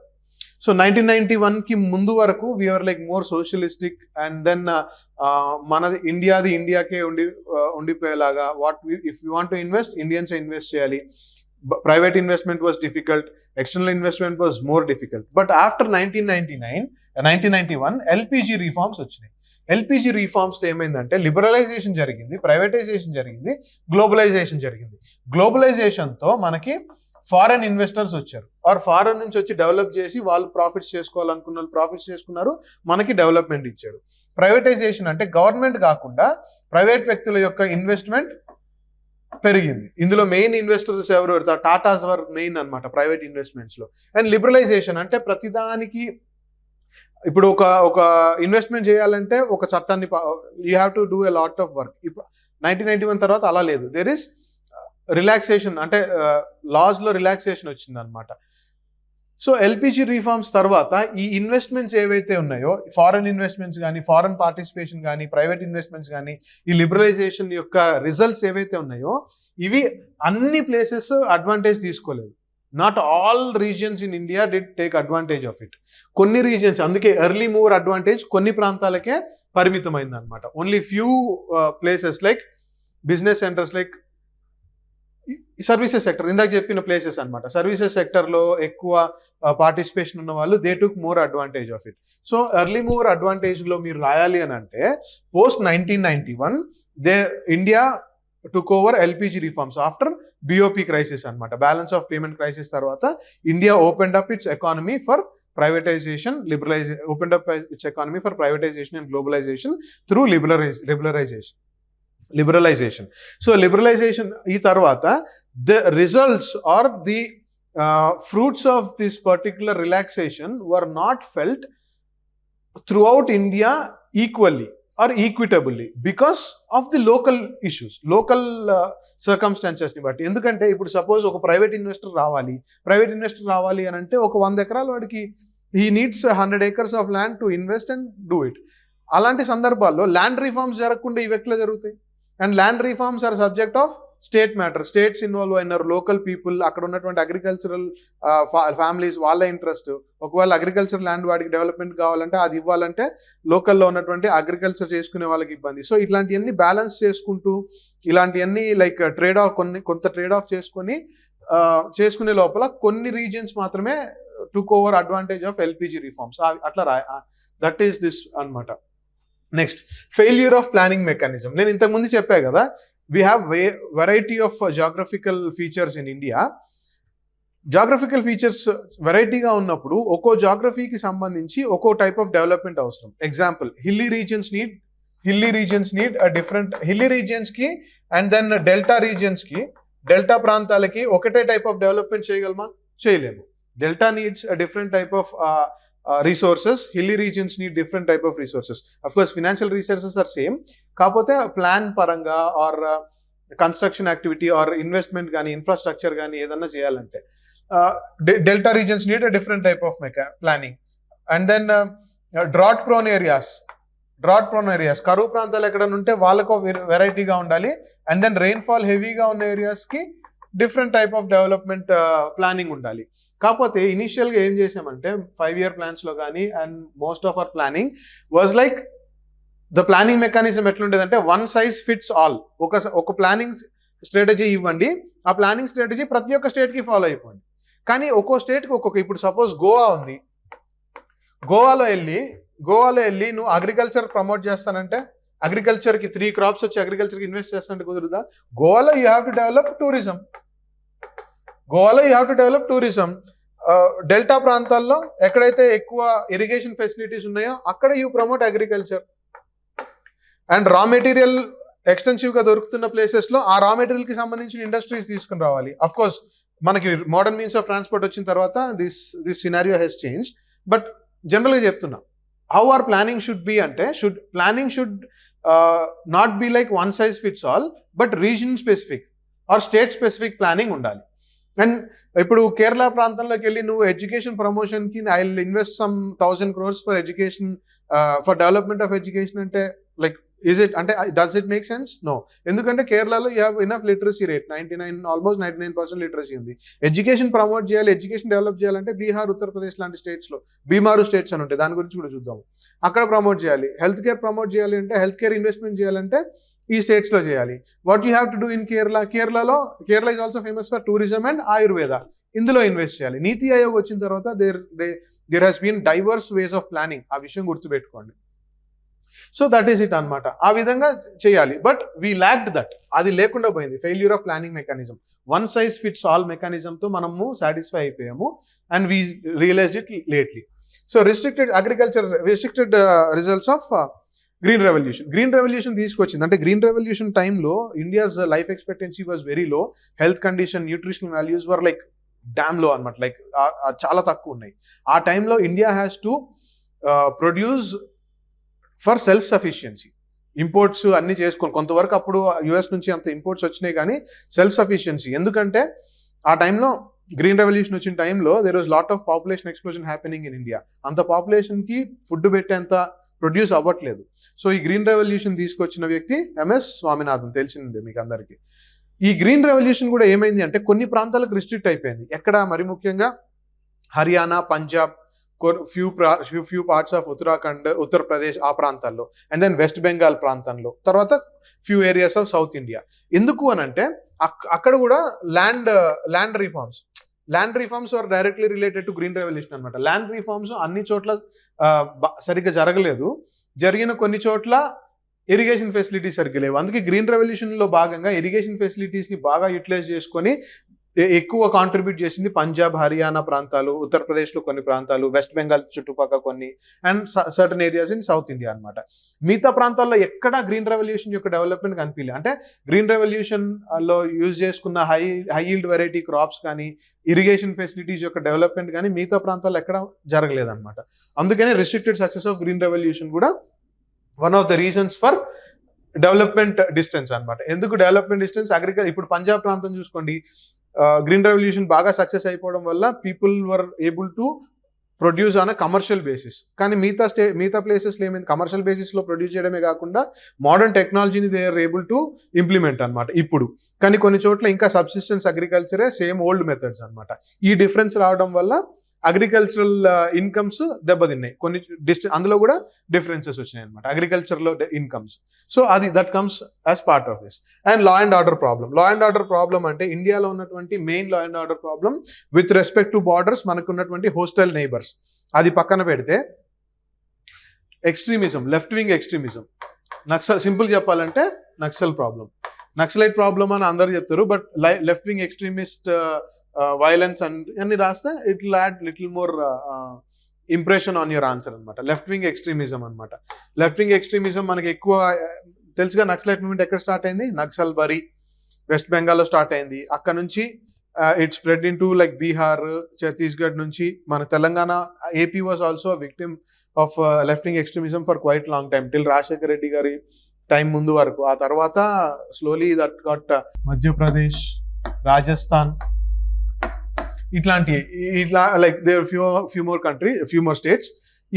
సో 1991కి ముందు వరకు we're like more socialistic, and then మనది ఇండియాకే ఉండిపోయేలాగా, if you want to invest, Indians invest చేయాలి. Private investment was difficult, external investment was more difficult. But after 1991 LPG reforms వచ్చినాయి. LPG reforms ఏమైందంటే లిబరలైజేషన్ జరిగింది, ప్రైవేటైజేషన్ జరిగింది, గ్లోబలైజేషన్ జరిగింది. గ్లోబలైజేషన్తో మనకి ఫారెన్ ఇన్వెస్టర్స్ వచ్చారు. ఆర్ ఫారెన్ నుంచి వచ్చి డెవలప్ చేసి వాళ్ళు ప్రాఫిట్స్ చేసుకోవాలనుకున్న వాళ్ళు ప్రాఫిట్స్ చేసుకున్నారు, మనకి డెవలప్మెంట్ ఇచ్చారు. ప్రైవేటైజేషన్ అంటే గవర్నమెంట్ కాకుండా ప్రైవేట్ వ్యక్తుల యొక్క ఇన్వెస్ట్మెంట్ పెరిగింది. ఇందులో మెయిన్ ఇన్వెస్టర్స్ ఎవరు? టాటాస్ వర్ మెయిన్ అనమాట ప్రైవేట్ ఇన్వెస్ట్మెంట్స్ లో. అండ్ లిబరలైజేషన్ అంటే ప్రతిదానికి ఇప్పుడు ఒక ఇన్వెస్ట్మెంట్ చేయాలంటే ఒక చట్టాన్ని you have to do a lot of work. ఇప్పుడు 1991 తర్వాత అలా లేదు. దేర్ ఇస్ రిలాక్సేషన్, అంటే లాస్లో రిలాక్సేషన్ వచ్చింది అనమాట. సో ఎల్పిజి రిఫార్మ్స్ తర్వాత ఈ ఇన్వెస్ట్మెంట్స్ ఏవైతే ఉన్నాయో, ఫారెన్ ఇన్వెస్ట్మెంట్స్ కానీ, ఫారెన్ పార్టిసిపేషన్ కానీ, ప్రైవేట్ ఇన్వెస్ట్మెంట్స్ కానీ, ఈ లిబరలైజేషన్ యొక్క రిజల్ట్స్ ఏవైతే ఉన్నాయో ఇవి అన్ని ప్లేసెస్ అడ్వాంటేజ్ తీసుకోలేదు. Not all regions in India did take advantage of it. కొన్ని రీజియన్స్, అందుకే ఎర్లీ మూవర్ అడ్వాంటేజ్ కొన్ని ప్రాంతాలకే పరిమితమైంది అనమాట. Only few places like business centres, like services sector, ఇందాక చెప్పిన ప్లేసెస్ అనమాట. సర్వీసెస్ సెక్టర్లో ఎక్కువ పార్టిసిపేషన్ ఉన్న వాళ్ళు they took more advantage of it. So early mover అడ్వాంటేజ్లో మీరు రాయాలి అని అంటే post 1991 India took over LPG reforms after BOP crisis అనమాట. బ్యాలెన్స్ ఆఫ్ పేమెంట్ క్రైసిస్ తర్వాత India opened up its economy for privatization, opened up its economy for privatization and globalization through liberalization. So liberalization ee tarvata the results or the fruits of this particular relaxation were not felt throughout India equally or equitably because of the local issues, local circumstances ni batti. Endukante ippudu suppose oka private investor రావాలి అని అంటే ఒక 100 ఎకరాలు వాడికి he needs 100 acres of land to invest and do it. అలాంటి సందర్భాల్లో ల్యాండ్ రిఫార్మ్స్ జరగకుండా ఇవి ఎట్లా జరుగుతాయి? And land reforms are subject of state matter. States involve అయినారు, లోకల్ పీపుల్, అక్కడ ఉన్నటువంటి అగ్రికల్చరల్ ఫ్యామిలీస్ వాళ్ళ ఇంట్రెస్ట్. ఒకవేళ అగ్రికల్చర్ ల్యాండ్ వాడికి డెవలప్మెంట్ కావాలంటే అది ఇవ్వాలంటే లోకల్లో ఉన్నటువంటి అగ్రికల్చర్ చేసుకునే వాళ్ళకి ఇబ్బంది. సో ఇట్లాంటివన్నీ బ్యాలెన్స్ చేసుకుంటూ, ఇలాంటివన్నీ లైక్ ట్రేడ్ ఆఫ్ కొంత ట్రేడ్ ఆఫ్ చేసుకునే లోపల కొన్ని రీజియన్స్ మాత్రమే took over advantage of LPG reforms. అట్లా దట్ ఈస్ దిస్ అనమాట. Next, failure of planning mechanism. నేను ఇంతకుముందు చెప్పా కదా, we have variety of geographical features in India. Geographical features వెరైటీగా ఉన్నప్పుడు ఒక్కో జాగ్రఫీకి సంబంధించి ఒక్కో టైప్ ఆఫ్ డెవలప్మెంట్ అవసరం. Example, hilly regions need different hilly రీజియన్స్కి అండ్ దెన్ డెల్టా ప్రాంతాలకి ఒకటే టైప్ ఆఫ్ డెవలప్మెంట్ చేయగలమా? చేయలేము. Delta needs different type of resources, hilly regions need different type of resources. Of course financial resources are same, కాకపోతే ప్లాన్ పరంగా or construction activity or investment కానీ ఇన్ఫ్రాస్ట్రక్చర్ కానీ ఏదన్నా చేయాలంటే delta regions need a different type of planning. And then drought prone areas కరువు ప్రాంతాలు ఎక్కడైనా ఉంటే వాళ్ళకు వెరైటీగా ఉండాలి. అండ్ దెన్ రెయిన్ఫాల్ హెవీగా ఉన్న ఏరియాస్కి different type of development planning ఉండాలి. కాకపోతే ఇనిషియల్గా ఏం చేసామంటే 5-year ప్లాన్స్లో కానీ and most of our planning was like the planning mechanism ఎట్లుండేదంటే వన్ సైజ్ ఫిట్స్ ఆల్. ఒక ప్లానింగ్ స్ట్రాటజీ ఇవ్వండి, ఆ ప్లానింగ్ స్ట్రాటజీ ప్రతి ఒక్క స్టేట్కి ఫాలో అయిపోండి. కానీ ఒక్కో స్టేట్కి ఇప్పుడు సపోజ్ గోవా ఉంది, గోవాలో వెళ్ళి నువ్వు అగ్రికల్చర్ ప్రమోట్ చేస్తానంటే అగ్రికల్చర్కి 3 crops వచ్చి అగ్రికల్చర్కి ఇన్వెస్ట్ చేస్తానంటే కుదురుదా? గోవాలో you have to develop tourism. Delta ప్రాంతాల్లో ఎక్కడైతే ఎక్కువ ఇరిగేషన్ ఫెసిలిటీస్ ఉన్నాయో అక్కడ you promote agriculture. And raw material ఎక్స్టెన్సివ్గా దొరుకుతున్న ప్లేసెస్లో ఆ రా మెటీరియల్కి సంబంధించిన ఇండస్ట్రీస్ తీసుకుని రావాలి. అఫ్ కోర్స్ మనకి మోడర్న్ మీన్స్ ఆఫ్ ట్రాన్స్పోర్ట్ వచ్చిన తర్వాత this scenario has change. But జనరల్గా చెప్తున్నా, how are planning should be అంటే planning should not be like one size fits all, but region specific or state specific planning ఉండాలి. అండ్ ఇప్పుడు కేరళ ప్రాంతంలోకి వెళ్ళి నువ్వు ఎడ్యుకేషన్ ప్రమోషన్కి I will invest some 1000 crores for education, for development of education అంటే like does it make sense? No. ఎందుకంటే కేరళలో you have enough literacy rate, almost 99% literacy ఉంది. ఎడ్యుకేషన్ ప్రమోట్ చేయాలి, ఎడ్యుకేషన్ డెవలప్ చేయాలంటే బీహార్, ఉత్తరప్రదేశ్ లాంటి స్టేట్స్లో బీమారు స్టేట్స్ అని ఉంటాయి, దాని గురించి కూడా చూద్దాము. అక్కడ ప్రమోట్ చేయాలి. హెల్త్ కేర్ ప్రమోట్ చేయాలి అంటే హెల్త్ కేర్ ఇన్వెస్ట్మెంట్ చేయాలంటే ఈ స్టేట్స్లో చేయాలి. What you have to do in Kerala Kerala is also famous for tourism and Ayurveda, ఇందులో ఇన్వెస్ట్ చేయాలి. నీతి ఆయోగ్ వచ్చిన తర్వాత there has been diverse ways of planning, ఆ విషయం గుర్తుపెట్టుకోండి. సో దట్ ఈస్ ఇట్ అనమాట. ఆ విధంగా చేయాలి. But we lacked that. అది లేకుండా పోయింది. Failure of planning mechanism. One size fits all మెకానిజంతో మనము సాటిస్ఫై అయిపోయాము. And we realised it lately. So restricted results of green revolution. Green revolution తీసుకొచ్చింది అంటే గ్రీన్ రెవల్యూషన్ టైంలో India's life expectancy was very low. Health condition, nutritional values were like damn low అనమాట. లైక్ చాలా తక్కువ ఉన్నాయి. ఆ టైంలో India has to produce for self sufficiency. Imports అన్ని చేసుకొని కొంతవరకు అప్పుడు యుఎస్ నుంచి అంత ఇంపోర్ట్స్ వచ్చినాయి, కానీ సెల్ఫ్ సఫిషియన్సీ. ఎందుకంటే ఆ టైంలో గ్రీన్ రెవల్యూషన్ వచ్చిన టైంలో there was lot of population explosion happening in India. అంత పాపులేషన్కి ఫుడ్ పెట్టేంత ప్రొడ్యూస్ అవ్వట్లేదు. సో ఈ గ్రీన్ రెవల్యూషన్ తీసుకొచ్చిన వ్యక్తి ఎంఎస్ స్వామినాథన్, తెలిసిందే మీకు అందరికీ. ఈ గ్రీన్ రెవల్యూషన్ కూడా ఏమైంది అంటే కొన్ని ప్రాంతాలకు రిస్ట్రిక్ట్ అయిపోయింది. ఎక్కడ? మరి ముఖ్యంగా Haryana, Punjab, few parts of Uttarakhand, Uttar Pradesh ఆ ప్రాంతాల్లో, అండ్ దెన్ వెస్ట్ బెంగాల్ ప్రాంతంలో, తర్వాత few areas of south India. ఎందుకు అని అంటే అక్కడ కూడా land reforms are directly related to green revolution అనమాట. ల్యాండ్ రిఫార్మ్స్ అన్ని చోట్ల సరిగ్గా జరగలేదు. జరిగిన కొన్ని చోట్ల ఇరిగేషన్ ఫెసిలిటీస్ సరిగ్గా లేవు. అందుకే గ్రీన్ రెవల్యూషన్లో భాగంగా ఇరిగేషన్ ఫెసిలిటీస్ని బాగా యూటిలైజ్ చేసుకొని ఎక్కువ కాంట్రిబ్యూట్ చేసింది పంజాబ్, హర్యానా ప్రాంతాలు, ఉత్తరప్రదేశ్లో కొన్ని ప్రాంతాలు, వెస్ట్ బెంగాల్ చుట్టుపక్కల కొన్ని, and certain areas in south India అనమాట. మిగతా ప్రాంతాల్లో ఎక్కడా గ్రీన్ రెవల్యూషన్ యొక్క డెవలప్మెంట్ కనిపించలేదు. అంటే గ్రీన్ రెవల్యూషన్లో యూజ్ చేసుకున్న హై ఈల్డ్ వెరైటీ క్రాప్స్ కానీ, ఇరిగేషన్ ఫెసిలిటీస్ యొక్క డెవలప్మెంట్ కానీ మిగతా ప్రాంతాల్లో ఎక్కడ జరగలేదన్నమాట. అందుకనే restricted success of green revolution కూడా one of the reasons for development distance అనమాట. ఎందుకు డెవలప్మెంట్ డిస్టెన్స్? ఇప్పుడు పంజాబ్ ప్రాంతం చూసుకోండి, గ్రీన్ రెవల్యూషన్ బాగా సక్సెస్ అయిపోవడం వల్ల people were able to produce on a commercial basis. కానీ మిగతా ప్లేసెస్లో ఏమైంది? కమర్షియల్ బేసిస్లో ప్రొడ్యూస్ చేయడమే కాకుండా మోడర్న్ టెక్నాలజీని they are able to implement అనమాట ఇప్పుడు. కానీ కొన్ని చోట్ల ఇంకా సబ్సిస్టెన్స్ అగ్రికల్చరే సేమ్ ఓల్డ్ మెథడ్స్ అనమాట. ఈ డిఫరెన్స్ రావడం వల్ల అగ్రికల్చరల్ ఇన్కమ్స్ దెబ్బతిన్నాయి. కొన్ని అందులో కూడా డిఫరెన్సెస్ వచ్చినాయి అనమాట అగ్రికల్చర్లో ఇన్కమ్స్. సో అది that comes as part of this. And law and order problem అంటే ఇండియాలో ఉన్నటువంటి main law and order problem with respect to borders, మనకు ఉన్నటువంటి హోస్టల్ నైబర్స్. అది పక్కన పెడితే extremism, left wing extremism, simple చెప్పాలంటే నక్సలైట్ ప్రాబ్లం అని అందరూ చెప్తారు. But left wing extremist violence అన్ని రాస్తే it will add little more impression on your answer అనమాట. లెఫ్ట్ వింగ్ ఎక్స్ట్రీమిజం అనమాట. లెఫ్ట్ వింగ్ ఎక్స్ట్రీమిజం మనకి ఎక్కువ తెలుసుగా. నక్సలైట్ మూవ్మెంట్ ఎక్కడ స్టార్ట్ అయింది? నక్సల్ బరీ, వెస్ట్ బెంగాల్లో స్టార్ట్ అయింది. అక్కడ నుంచి it spread into like Bihar, Chhattisgarh నుంచి మన Telangana, AP was also victim of left wing extremism for quite long time, till Rajasekhar Reddy garu time ముందు వరకు. ఆ తర్వాత slowly that got Madhya Pradesh, Rajasthan, ఇట్లా like there few more states.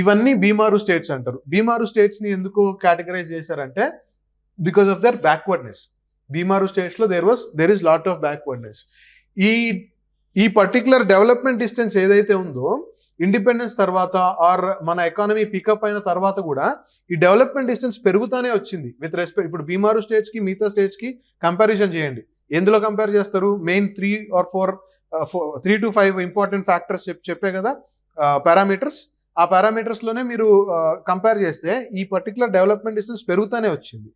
ఇవన్నీ బీమారు స్టేట్స్ అంటారు. బీమారు స్టేట్స్ ని ఎందుకు కేటగరైజ్ చేశారంటే because of their backwardness. BIMARU states లో there is lot of backwardness. ఈ పర్టికులర్ డెవలప్మెంట్ డిస్టెన్స్ ఏదైతే ఉందో ఇండిపెండెన్స్ తర్వాత ఆర్ మన ఎకానమీ పికప్ అయిన తర్వాత కూడా ఈ డెవలప్మెంట్ డిస్టెన్స్ పెరుగుతానే వచ్చింది విత్ రెస్పెక్ట్. ఇప్పుడు బీమారు స్టేట్స్ కి మిగతా స్టేట్స్ కి కంపారిజన్ చేయండి. ఎందులో కంపేర్ చేస్తారు? మెయిన్ 3 to 5 ఇంపార్టెంట్ ఫ్యాక్టర్స్ చెప్పే కదా, పారామీటర్స్. ఆ పారామీటర్స్లోనే మీరు కంపేర్ చేస్తే ఈ పర్టికులర్ డెవలప్మెంట్ డిస్టెన్స్ పెరుగుతూనే వచ్చింది,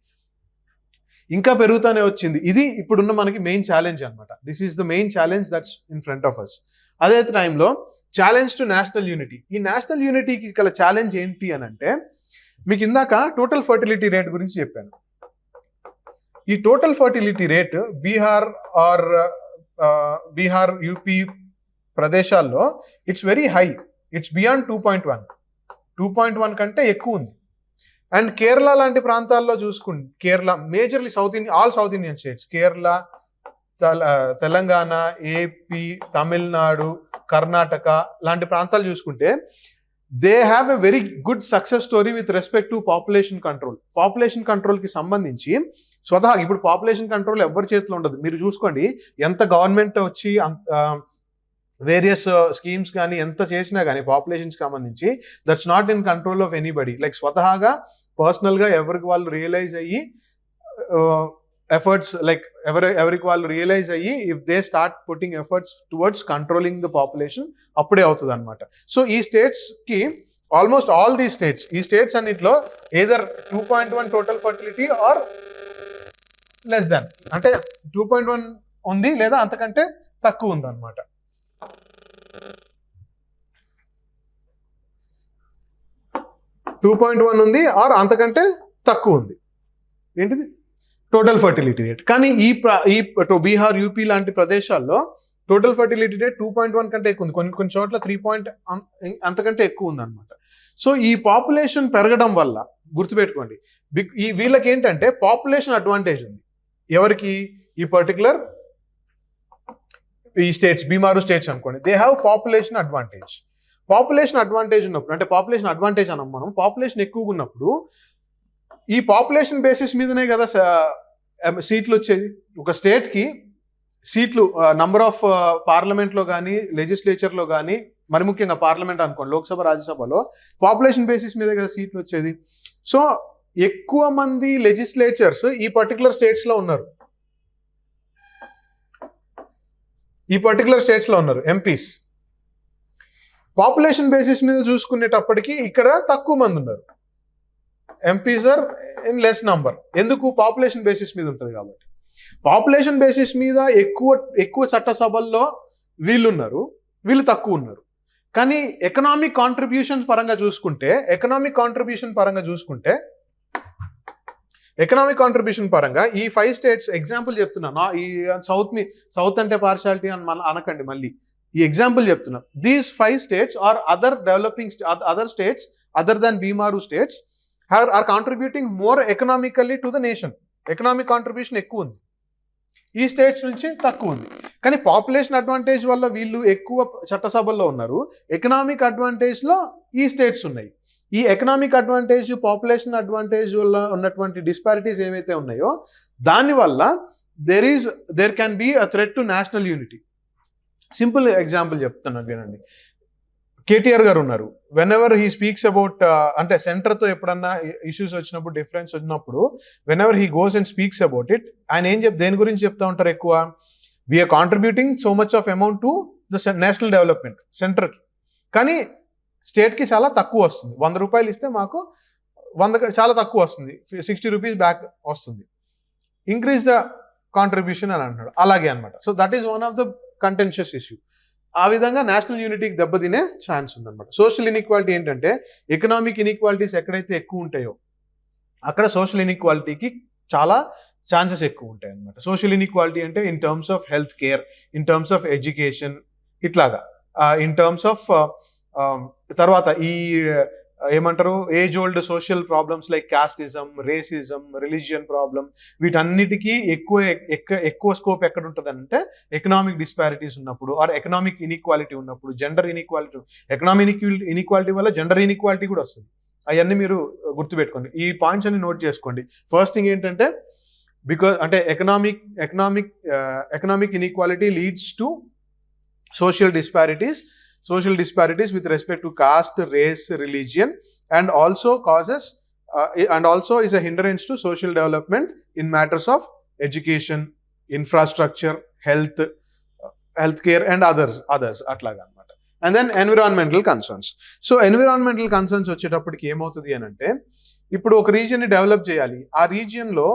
ఇంకా పెరుగుతూనే వచ్చింది. ఇది ఇప్పుడున్న మనకి మెయిన్ ఛాలెంజ్ అనమాట. This is the main challenge that's in front of us. అదే టైంలో ఛాలెంజ్ టు నేషనల్ యూనిటీ. ఈ నేషనల్ యూనిటీకి గల ఛాలెంజ్ ఏంటి అని అంటే, మీకు ఇందాక టోటల్ ఫర్టిలిటీ రేట్ గురించి చెప్పాను. ఈ total fertility rate Bihar, UP ప్రదేశాల్లో it's very high. It's beyond 2.1 కంటే ఎక్కువ ఉంది. అండ్ కేరళ లాంటి ప్రాంతాల్లో చూసుకుంటే, Kerala majorly all south Indian states, Kerala, Telangana, AP, Tamil Nadu, Karnataka లాంటి ప్రాంతాలు చూసుకుంటే they have a very good success story with respect to population control. Population కంట్రోల్కి సంబంధించి స్వతహా ఇప్పుడు పాపులేషన్ కంట్రోల్ ఎవరి చేతిలో ఉండదు. మీరు చూసుకోండి, ఎంత గవర్నమెంట్ వచ్చి వేరియస్ స్కీమ్స్ కానీ ఎంత చేసినా కానీ పాపులేషన్కి సంబంధించి that's not in control of anybody. Like స్వతహాగా పర్సనల్గా ఎవరికి వాళ్ళు రియలైజ్ అయ్యి ఎఫర్ట్స్, లైక్ ఎవరికి వాళ్ళు రియలైజ్ అయ్యి if they start putting efforts towards controlling the population, అప్పుడే అవుతుంది అనమాట. సో ఈ స్టేట్స్కి ఆల్మోస్ట్ ఆల్ ది స్టేట్స్, ఈ స్టేట్స్ అన్నిట్లో either 2.1 total fertility or less than, అంటే 2.1 ఉంది లేదా అంతకంటే తక్కువ ఉంది అనమాట. టూ 2.1 ఉంది ఆర్ అంతకంటే తక్కువ ఉంది, ఏంటిది టోటల్ ఫర్టిలిటీ రేట్. కానీ ఈ బీహార్, యూపీ లాంటి ప్రదేశాల్లో టోటల్ ఫర్టిలిటీ రేట్ 2.1 కంటే ఎక్కువ ఉంది, కొన్ని చోట్ల 3 అంతకంటే ఎక్కువ ఉంది అనమాట. సో ఈ పాపులేషన్ పెరగడం వల్ల గుర్తుపెట్టుకోండి, వీళ్ళకి ఏంటంటే పాపులేషన్ అడ్వాంటేజ్ ఉంది. ఎవరికి? ఈ పర్టికులర్ ఈ స్టేట్స్, బీమారు స్టేట్స్ అనుకోండి, they have population advantage. Population advantage ఉన్నప్పుడు, అంటే పాపులేషన్ అడ్వాంటేజ్ అన్నాం మనం, పాపులేషన్ ఎక్కువగా ఉన్నప్పుడు ఈ పాపులేషన్ బేసిస్ మీదనే కదా సీట్లు వచ్చేది. ఒక స్టేట్కి సీట్లు నంబర్ ఆఫ్ పార్లమెంట్లో కానీ లెజిస్లేచర్లో కానీ, మరి ముఖ్యంగా పార్లమెంట్ అనుకోండి, లోక్సభ రాజ్యసభలో పాపులేషన్ బేసిస్ మీదే కదా సీట్లు వచ్చేది. సో ఎక్కువ మంది లెజిస్లేచర్స్ ఈ పర్టికులర్ స్టేట్స్లో ఉన్నారు, ఎంపీస్. పాపులేషన్ బేసిస్ మీద చూసుకునేటప్పటికీ ఇక్కడ తక్కువ మంది ఉన్నారు, MPs are in less number. ఎందుకు? పాపులేషన్ బేసిస్ మీద ఉంటుంది కాబట్టి. పాపులేషన్ బేసిస్ మీద ఎక్కువ చట్టసభల్లో వీళ్ళున్నారు, వీళ్ళు తక్కువ ఉన్నారు. కానీ ఎకనామిక్ కాంట్రిబ్యూషన్ పరంగా చూసుకుంటే ఈ 5 స్టేట్స్ ఎగ్జాంపుల్ చెప్తున్నా. ఈ సౌత్ అంటే పార్షాలిటీ అని అనకండి, మళ్ళీ ఈ ఎగ్జాంపుల్ చెప్తున్నా. These 5 states are other states other than BIMARU states are contributing more economically to the nation. Economic contribution ఎక్కువ ఉంది, ఈ స్టేట్స్ నుంచి తక్కువ ఉంది. కానీ పాపులేషన్ అడ్వాంటేజ్ వల్ల వీళ్ళు ఎక్కువ చట్టసభల్లో ఉన్నారు, ఎకనామిక్ అడ్వాంటేజ్లో ఈ స్టేట్స్ ఉన్నాయి. ఈ ఎకనామిక్ అడ్వాంటేజ్, పాపులేషన్ అడ్వాంటేజ్ వల్ల ఉన్నటువంటి డిస్పారిటీస్ ఏవైతే ఉన్నాయో దానివల్ల there can be a threat to national unity. Simple example చెప్తున్నాను వినండి. కేటీఆర్ గారు ఉన్నారు, whenever he speaks about, అంటే సెంటర్తో ఎప్పుడన్నా ఇష్యూస్ వచ్చినప్పుడు, డిఫరెన్స్ వచ్చినప్పుడు, whenever he goes and speaks about it, ఆయన దేని గురించి చెప్తా ఉంటారు ఎక్కువ? We are contributing so much of amount to the national development, సెంటర్కి. కానీ స్టేట్కి చాలా తక్కువ వస్తుంది. 100 రూపాయలు ఇస్తే మాకు 100 చాలా తక్కువ వస్తుంది, 60 రూపీస్ బ్యాక్ వస్తుంది. ఇంక్రీజ్ ద కాంట్రిబ్యూషన్ అని అంటున్నాడు. అలాగే అనమాట. So that is one of the contentious issue. ఆ విధంగా నేషనల్ యూనిటీకి దెబ్బతినే ఛాన్స్ ఉందన్నమాట. సోషల్ ఇన్ఈక్వాలిటీ ఏంటంటే, ఎకనామిక్ ఇన్ఈక్వాలిటీస్ ఎక్కడైతే ఎక్కువ ఉంటాయో అక్కడ సోషల్ ఇన్ఈక్వాలిటీకి చాలా ఛాన్సెస్ ఎక్కువ ఉంటాయి అన్నమాట. సోషల్ ఇన్ఈక్వాలిటీ అంటే in terms of health care, in terms of education, ఇట్లాగా ఇన్ టర్మ్స్ ఆఫ్ తర్వాత ఈ ఏమంటారు, age old social problems like casteism, racism, religion problem, వీటన్నిటికీ ఎక్కువ స్కోప్ ఎక్కడ ఉంటుంది అంటే ఎకనామిక్ డిస్పారిటీస్ ఉన్నప్పుడు, ఆర్ ఎకనామిక్ ఇన్ఈక్వాలిటీ ఉన్నప్పుడు, జెండర్ ఇన్ఈక్వాలిటీ. ఎకనామిక్ ఇన్ఈక్వాలిటీ వల్ల జెండర్ ఇన్ఈక్వాలిటీ కూడా వస్తుంది. అవన్నీ మీరు గుర్తుపెట్టుకోండి, ఈ పాయింట్స్ అన్ని నోట్ చేసుకోండి. ఫస్ట్ థింగ్ ఏంటంటే, అంటే economic inequality leads to social disparities with respect to caste, race, religion, and also is a hindrance to social development in matters of education, infrastructure, healthcare, and others atlaga anamata. And then environmental concerns. So environmental concerns వచ్చేటప్పటికి ఏమవుతుంది అని అంటే, ఇప్పుడు ఒక రీజియన్ ని డెవలప్ చేయాలి, ఆ రీజియన్ లో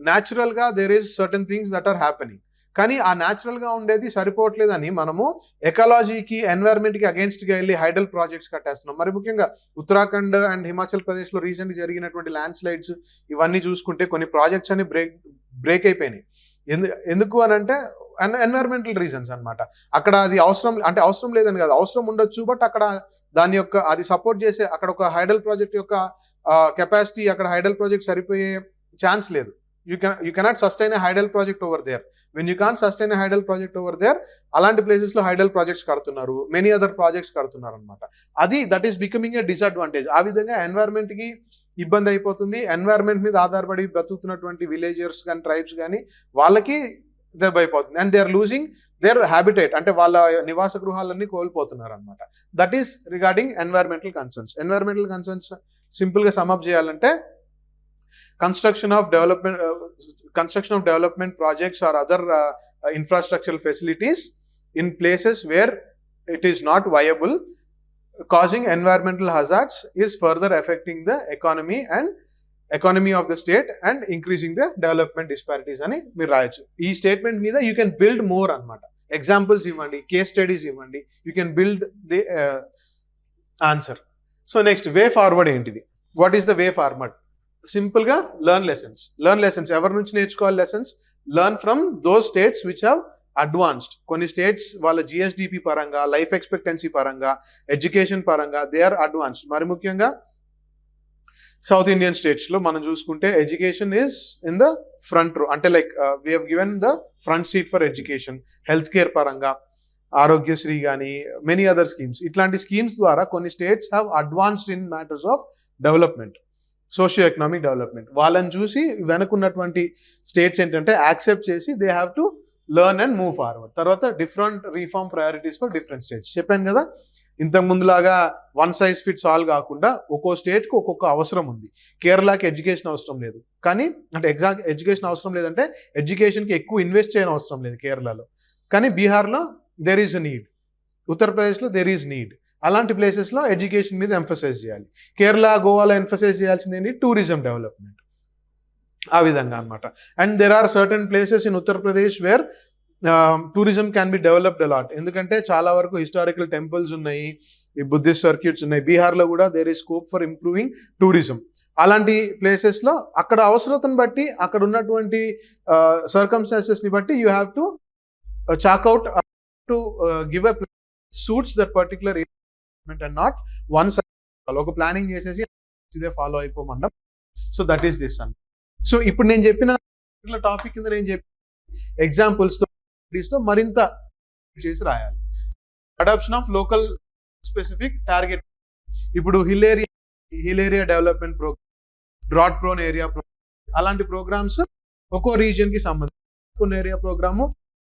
న్యాచురల్ గా there is certain things that are happening. కానీ ఆ న్యాచురల్గా ఉండేది సరిపోవట్లేదని మనము ఎకాలజీకి, ఎన్వైర్న్మెంట్కి అగేన్స్ట్గా వెళ్ళి హైడల్ ప్రాజెక్ట్స్ కట్టేస్తున్నాం. మరి ముఖ్యంగా ఉత్తరాఖండ్ అండ్ హిమాచల్ ప్రదేశ్లో రీసెంట్గా జరిగినటువంటి ల్యాండ్ స్లైడ్స్ ఇవన్నీ చూసుకుంటే కొన్ని ప్రాజెక్ట్స్ అన్ని బ్రేక్ అయిపోయినాయి. ఎందుకు అని అంటే ఎన్వైర్న్మెంటల్ రీజన్స్ అనమాట. అక్కడ అది అవసరం లేదని కాదు, అవసరం ఉండొచ్చు, బట్ అక్కడ దాని యొక్క అది సపోర్ట్ చేసే అక్కడ ఒక హైడల్ ప్రాజెక్ట్ యొక్క కెపాసిటీ, అక్కడ హైడల్ ప్రాజెక్ట్ సరిపోయే ఛాన్స్ లేదు. You cannot sustain a hydel project over there. When you can't sustain a hydel project over there, అలాంటి ప్లేసెస్ లో హైడల్ ప్రాజెక్ట్స్ కడుతున్నారు, మెనీ అదర్ ప్రాజెక్ట్స్ కడుతున్నారు అనమాట. That is becoming a disadvantage. ఆ విధంగా ఎన్వైర్న్మెంట్ కి ఇబ్బంది అయిపోతుంది. ఎన్వైర్న్మెంట్ మీద ఆధారపడి బ్రతుకుతున్నటువంటి విలేజర్స్ కానీ, ట్రైబ్స్ కానీ, వాళ్ళకి దెబ్బ అయిపోతుంది. And they are losing their habitat, అంటే వాళ్ళ నివాస గృహాలన్నీ కోల్పోతున్నారు అనమాట. That is regarding environmental concerns. Environmental concerns simple గా సమ్అప్ చేయాలంటే, construction of development projects or other infrastructural facilities in places where it is not viable causing environmental hazards is further affecting the economy of the state and increasing the development disparities అని మీరు రాయొచ్చు. ఈ స్టేట్మెంట్ మీద యూ కెన్ బిల్డ్ మోర్ అనమాట. ఎగ్జాంపుల్స్ ఇవ్వండి, కేస్ స్టడీస్ ఇవ్వండి, you can build the answer. So next way forward ఏంటిది? What is the way forward? సింపుల్గా లెర్న్ లెసన్స్. ఎవరి నుంచి నేర్చుకోవాలి lessons? Learn from those states which have advanced. కొన్ని స్టేట్స్ వాళ్ళ జిఎస్డిపి పరంగా, లైఫ్ ఎక్స్పెక్టెన్సీ పరంగా, ఎడ్యుకేషన్ పరంగా దే ఆర్ అడ్వాన్స్డ్. మరి ముఖ్యంగా సౌత్ ఇండియన్ స్టేట్స్లో మనం చూసుకుంటే education is in the front row, అంటే like we have given the front seat for education. Health care పరంగా ఆరోగ్యశ్రీ కానీ మెనీ అదర్ స్కీమ్స్, ఇట్లాంటి స్కీమ్స్ ద్వారా కొన్ని states have advanced in matters of development, socio economic development. వాళ్ళని చూసి వెనుకున్నటువంటి స్టేట్స్ ఏంటంటే యాక్సెప్ట్ చేసి they have to learn and move forward. తర్వాత different reform priorities for different states. చెప్పాను కదా, ఇంతకు ముందులాగా వన్ సైజ్ ఫిట్స్ ఆల్ కాకుండా ఒక్కో స్టేట్కి ఒక్కొక్క అవసరం ఉంది. కేరళకి ఎడ్యుకేషన్ అవసరం లేదు, కానీ అంటే ఎడ్యుకేషన్ అవసరం లేదంటే ఎడ్యుకేషన్కి ఎక్కువ ఇన్వెస్ట్ చేయని అవసరం లేదు కేరళలో, కానీ బీహార్లో దెర్ ఈజ్ అ నీడ్, ఉత్తరప్రదేశ్లో దెర్ ఈజ్ నీడ్. అలాంటి ప్లేసెస్లో ఎడ్యుకేషన్ మీద ఎంఫసైజ్ చేయాలి. కేరళ, గోవాలో ఎంఫసైజ్ చేయాల్సింది ఏంటి? Tourism development. ఆ విధంగా అనమాట. And there are certain places in Uttar Pradesh where tourism can be developed a lot. ఎందుకంటే చాలా వరకు హిస్టారికల్ టెంపుల్స్ ఉన్నాయి, ఈ బుద్ధిస్ట్ సర్క్యూట్స్ ఉన్నాయి. బీహార్లో కూడా there is scope for improving tourism. అలాంటి ప్లేసెస్లో అక్కడ అవసరతను బట్టి, అక్కడ ఉన్నటువంటి సర్కమ్స్టాన్సెస్ని బట్టి you have to chalk out to give a suits that particular and not one side ఒక ప్లానింగ్ చేసేసి ఇదే ఫాలో అయిపోమన్నాం. సో దట్ ఈస్ దిస్ అన్న. సో ఇప్పుడు నేను చెప్పిన టాపిక్ కింద నేను చెప్పిన ఎగ్జాంపుల్స్తో మరింత చేసి రాయాలి. Adoption of local specific target. ఇప్పుడు hill area development programme, drought prone area programme, అలాంటి ప్రోగ్రామ్స్ ఒక్కో రీజియన్కి సంబంధించి. కొన్ని ఏరియా ప్రోగ్రాము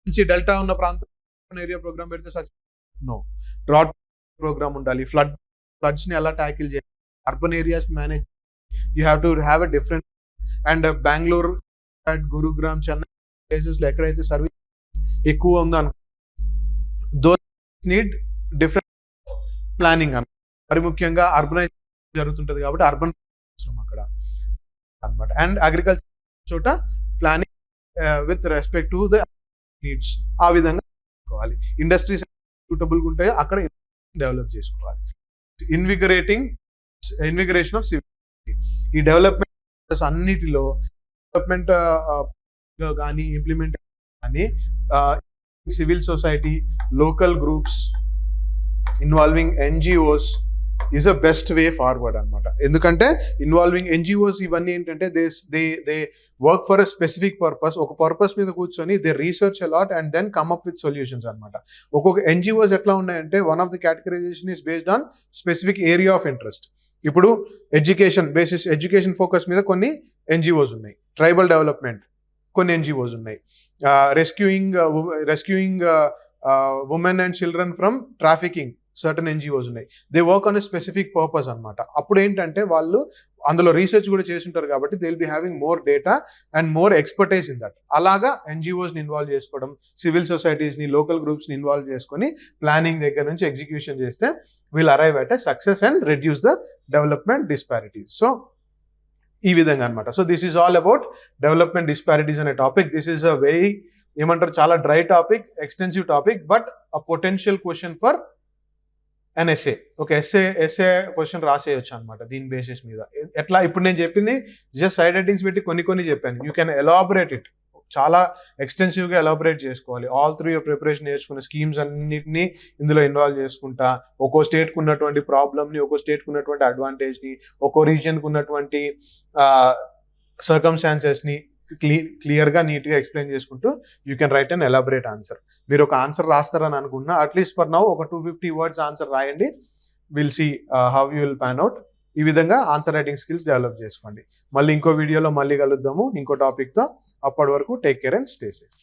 నుంచి డెల్టా ఉన్న ప్రాంతం ఏరియా ప్రోగ్రామ్ పెడితే నో, డ్రాట్ ప్రోగ్రామ్ ఉండాలి. ఫ్లడ్స్ని ఎలా ట్యాకిల్ చేయాలి, urban areas manage, you have to have a different. And Bengaluru, Gurugram, Chennai ప్లేసెస్లో ఎక్కడైతే సర్వీస్ ఎక్కువ ఉందో అనుకో, దోస్ నీడ్ డిఫరెంట్ ప్లానింగ్ అన్నమాట. మరి ముఖ్యంగా అర్బనైజ్ జరుగుతుంటుంది కాబట్టి అర్బన్ అక్కడ అనమాట. అండ్ అగ్రికల్చర్ చోట planning with respect to the needs ఆ విధంగా చేసుకోవాలి. ఇండస్ట్రీస్ సూటబుల్గా ఉంటాయో అక్కడ డెవలప్ చేసుకోవాలి. Invigoration of civil. ఈ డెవలప్మెంట్ అన్నిటిలో డెవలప్మెంట్ కానీ ఇంప్లిమెంట్ కానీ civil society, local groups involving NGOs is a best way forward అనమాట. ఎందుకంటే ఇన్వాల్వింగ్ ఎన్జిఓస్ ఇవన్నీ ఏంటంటే they work for a specific purpose. ఒక పర్పస్ మీద కూర్చొని they research a lot and then come up with solutions అనమాట. ఒక్కొక్క ఎన్జిఓస్ ఎట్లా ఉన్నాయంటే one of the categorization is based on specific area of interest. ఇప్పుడు ఎడ్యుకేషన్ ఫోకస్ మీద కొన్ని ఎన్జిఓస్ ఉన్నాయి, ట్రైబల్ డెవలప్మెంట్ కొన్ని ఎన్జిఓస్ ఉన్నాయి, rescuing women and children from trafficking certain NGOs ఉన్నాయి. They work on a specific purpose అనమాట. అప్పుడు ఏంటంటే వాళ్ళు అందులో రీసెర్చ్ కూడా చేస్తుంటారు కాబట్టి they will be having more data and more expertise in that. అలాగా ఎన్జిఓస్ని ఇన్వాల్వ్ చేసుకోవడం, సివిల్ సొసైటీస్ని, లోకల్ గ్రూప్స్ని ఇన్వాల్వ్ చేసుకొని ప్లానింగ్ దగ్గర నుంచి ఎగ్జిక్యూషన్ చేస్తే will arrive at a success and reduce the development disparities. So ఈ విధంగా అనమాట. So this is all about development disparities అనే topic. This is a very ఏమంటారు చాలా dry topic, extensive topic, but a potential question for and ఒక ఎస్ఏ క్వశ్చన్ రాసేయచ్చు అనమాట దీని బేసిస్ మీద. ఎట్లా ఇప్పుడు నేను చెప్పింది జస్ట్ సైడ్ హెడ్డింగ్స్ పెట్టి కొన్ని చెప్పాను. యూ కెన్ ఎలాబరేట్ ఇట్, చాలా ఎక్స్టెన్సివ్గా ఎలాబరేట్ చేసుకోవాలి. ఆల్ త్రూ యువర్ ప్రిపరేషన్ నేర్చుకున్న స్కీమ్స్ అన్నింటినీ ఇందులో ఇన్వాల్వ్ చేసుకుంటా, ఒక్కో స్టేట్కి ఉన్నటువంటి ప్రాబ్లమ్ని, ఒక్కో స్టేట్కి ఉన్నటువంటి అడ్వాంటేజ్ని, ఒక్కో రీజియన్కి ఉన్నటువంటి సర్కమ్స్టాన్సెస్ని క్లియర్గా నీట్గా ఎక్స్ప్లెయిన్ చేసుకుంటూ you can write and elaborate answer. మీరు ఒక ఆన్సర్ రాస్తారని అనుకున్నా అట్లీస్ట్ ఫర్ నౌ ఒక 250 words ఆన్సర్ రాయండి. Will see how you will pan out. ఈ విధంగా ఆన్సర్ రైటింగ్ స్కిల్స్ డెవలప్ చేసుకోండి. మళ్ళీ ఇంకో వీడియోలో మళ్ళీ కలుద్దాము ఇంకో టాపిక్తో. అప్పటి వరకు take care and stay safe.